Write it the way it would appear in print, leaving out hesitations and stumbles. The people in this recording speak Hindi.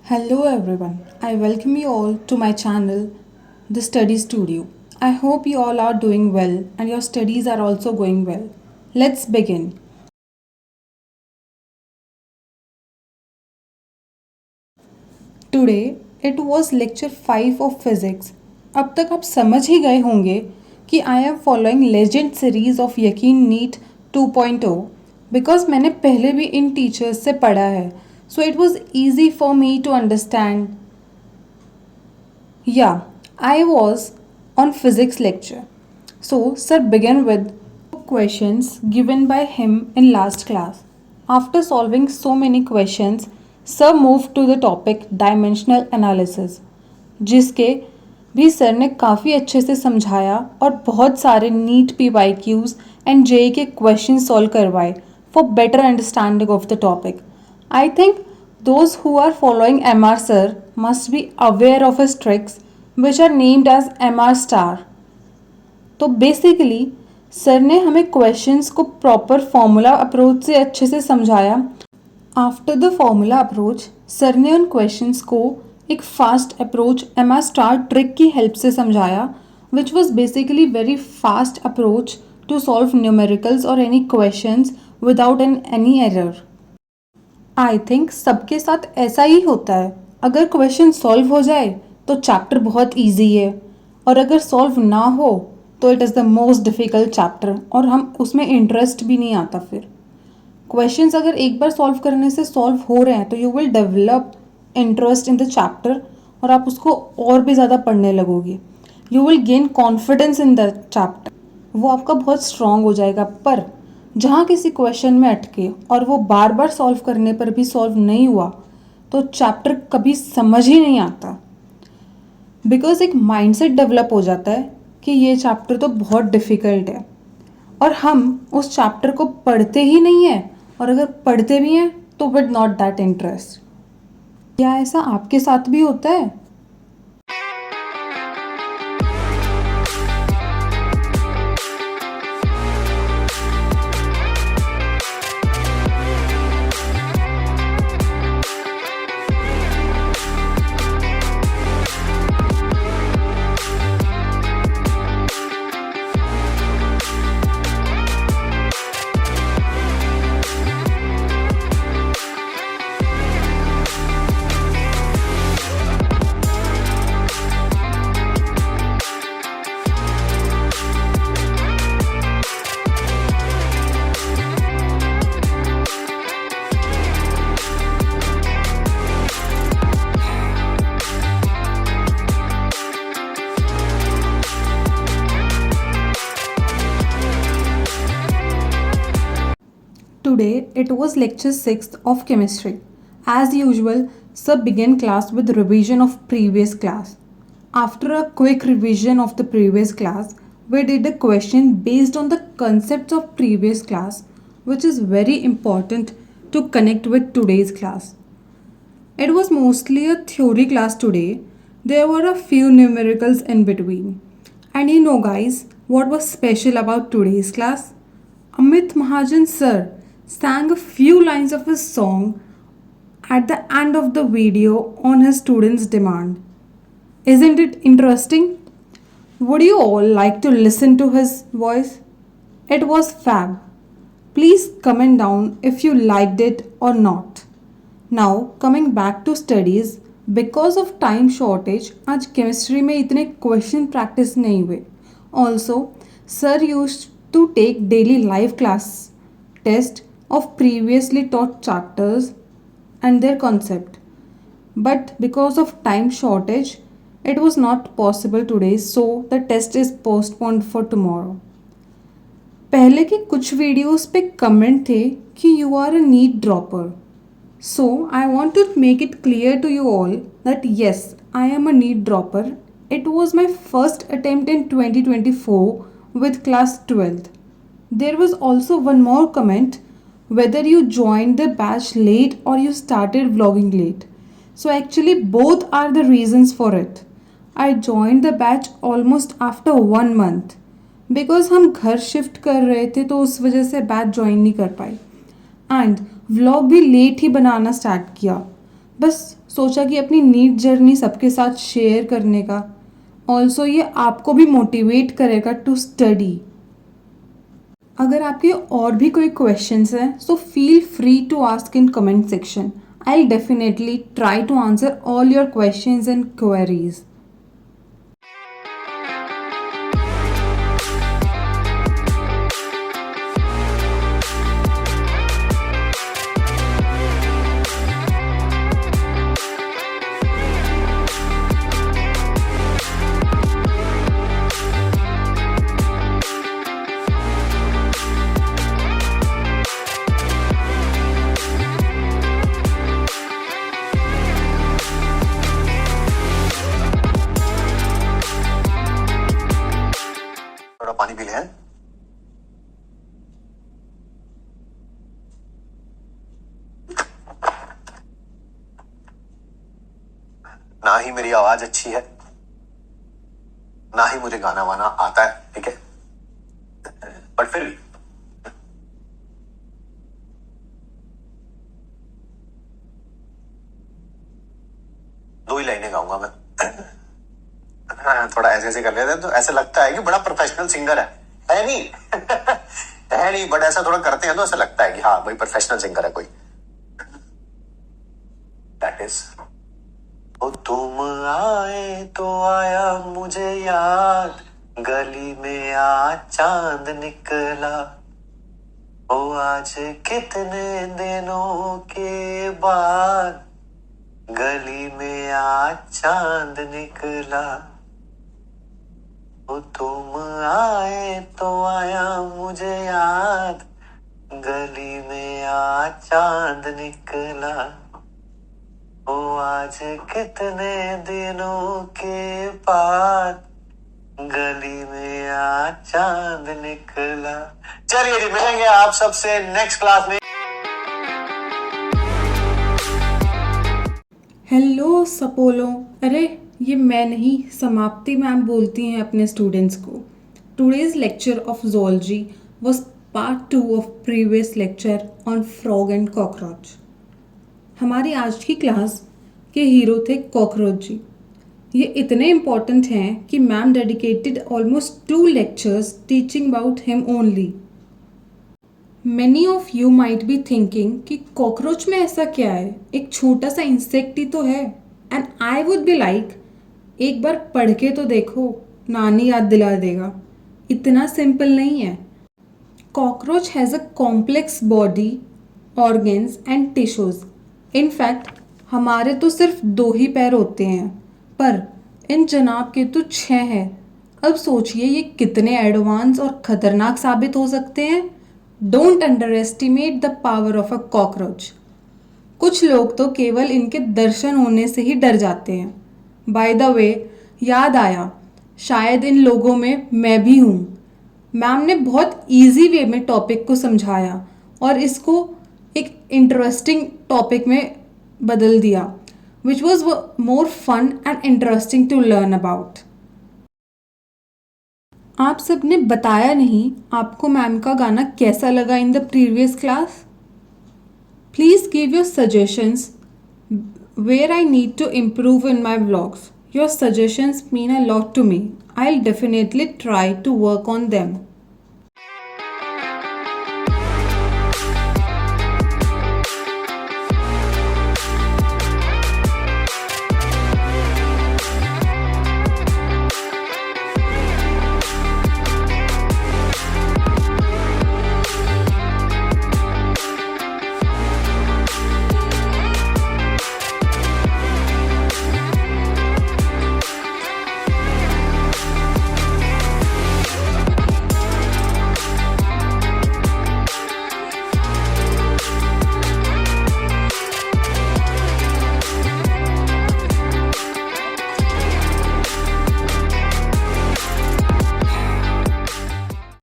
Hello everyone. I welcome you all to my channel, The Study Studio. I hope you all are doing well and your studies are also going well. Let's begin. Today it was lecture 5 of physics. अब तक आप समझ ही गए होंगे कि I am following legend series of Yakeen NEET 2.0 because मैंने पहले भी इन टीचर्स से पढ़ा है so it was easy for me to understand. Yeah, I was on physics lecture. So, sir began with questions given by him in last class. After solving so many questions, sir moved to the topic dimensional analysis, जिसके भी सर ने काफ़ी अच्छे से समझाया और बहुत सारे नीट PYQs एंड JEE के क्वेश्चन सॉल्व करवाए for better understanding of the topic. I think those who are following MR sir must be aware of his tricks which are named as MR star. तो बेसिकली सर ने हमें क्वेश्चंस को प्रॉपर फॉर्मूला अप्रोच से अच्छे से समझाया. After the formula approach sir ने उन क्वेश्चंस को एक fast approach MR star trick की हेल्प से समझाया which was basically very fast approach to solve numericals और any questions without any error. I think सबके साथ ऐसा ही होता है. अगर क्वेश्चन सॉल्व हो जाए तो चैप्टर बहुत इजी है और अगर सॉल्व ना हो तो it is the most difficult chapter और हम उसमें इंटरेस्ट भी नहीं आता. फिर क्वेश्चंस अगर एक बार सॉल्व करने से सॉल्व हो रहे हैं तो you will develop interest in the chapter और आप उसको और भी ज़्यादा पढ़ने लगोगे. You will gain confidence in the chapter. वो आपका बहुत स्ट्रांग हो जाएगा. पर जहाँ किसी क्वेश्चन में अटके और वो बार बार सॉल्व करने पर भी सॉल्व नहीं हुआ तो चैप्टर कभी समझ ही नहीं आता. बिकॉज एक माइंडसेट डेवलप हो जाता है कि ये चैप्टर तो बहुत डिफ़िकल्ट है और हम उस चैप्टर को पढ़ते ही नहीं हैं और अगर पढ़ते भी हैं तो विद नॉट दैट इंटरेस्ट. क्या ऐसा आपके साथ भी होता है? Today it was lecture 6th of chemistry. As usual, sir began class with revision of previous class. After a quick revision of the previous class, we did a question based on the concepts of previous class, which is very important to connect with today's class. It was mostly a theory class today. There were a few numericals in between. And you know guys, what was special about today's class? Amit Mahajan sir sang a few lines of his song at the end of the video on his students' demand. Isn't it interesting? Would you all like to listen to his voice? It was fab. Please comment down if you liked it or not. Now coming back to studies, because of time shortage आज chemistry में इतने question practice नहीं हुए. Also, sir used to take daily live class test of previously taught chapters and their concept. But because of time shortage, it was not possible today, so the test is postponed for tomorrow. पहले के कुछ वीडियोस पे कमेंट थे कि you are a NEET dropper. So I want to make it clear to you all that yes, I am a NEET dropper. It was my first attempt in 2024 with class 12th. There was also one more comment whether you joined the batch late or you started vlogging late. So actually both are the reasons for it. I joined the batch almost after 1 month because हम घर शिफ्ट कर रहे थे तो उस वजह से बैच ज्वाइन नहीं कर पाए एंड व्लॉग भी लेट ही बनाना स्टार्ट किया. बस सोचा कि अपनी नीट जर्नी सबके साथ शेयर करने का। ऑल्सो ये आपको भी मोटिवेट करेगा टू स्टडी। अगर आपके और भी कोई क्वेश्चंस हैं so feel free to ask in comment section. I will definitely try to answer all your questions and queries. थोड़ा पानी पी ले हैं? ना ही मेरी आवाज अच्छी है, ना ही मुझे गाना वाना आता है, ठीक है, बट फिर भी दो ही लाइनें गाऊंगा मैं। हाँ, थोड़ा ऐसे ऐसे कर लेते हैं तो ऐसे लगता है कि बड़ा प्रोफेशनल सिंगर है नहीं। है नहीं, बट ऐसा थोड़ा करते हैं तो ऐसा लगता है कि हाँ भाई प्रोफेशनल सिंगर है कोई। दैट इज ओ तुम आए तो आया मुझे याद, गली में आज चांद निकला। ओ आज कितने दिनों के बाद गली में आज चांद निकला। ओ तुम आए तो आया मुझे याद, गली में आज चांद निकला। ओ आज कितने दिनों के बाद गली में आज चांद निकला। चलिए जी, मिलेंगे आप सबसे नेक्स्ट क्लास में। हेलो सपोलो। अरे ये मैं नहीं, समाप्ति मैम बोलती हैं अपने स्टूडेंट्स को। Today's lecture of zoology was part 2 of previous lecture on frog and cockroach। हमारी आज की क्लास के हीरो थे कॉकरोच जी। ये इतने इम्पॉर्टेंट हैं कि ma'am dedicated almost 2 lectures teaching about him only. Many of you might be thinking कि कॉकरोच में ऐसा क्या है, एक छोटा सा इंसेक्ट ही तो है। And I would be like, एक बार पढ़ के तो देखो, नानी याद दिला देगा। इतना सिंपल नहीं है। Cockroach has a complex body, organs and tissues. In fact हमारे तो सिर्फ 2 ही पैर होते हैं, पर इन जनाब के तो 6 हैं। अब सोचिए ये कितने एडवांस और ख़तरनाक साबित हो सकते हैं। Don't under estimate the power of a cockroach. कुछ लोग तो केवल इनके दर्शन होने से ही डर जाते हैं। बाय द वे, याद आया, शायद इन लोगों में मैं भी हूँ। मैम ने बहुत इजी वे में टॉपिक को समझाया और इसको एक इंटरेस्टिंग टॉपिक में बदल दिया, which was more fun and interesting to learn about. आप सब ने बताया नहीं आपको मैम का गाना कैसा लगा in the previous class. Please give your suggestions where I need to improve in my vlogs. Your suggestions mean a lot to me. I will definitely try to work on them.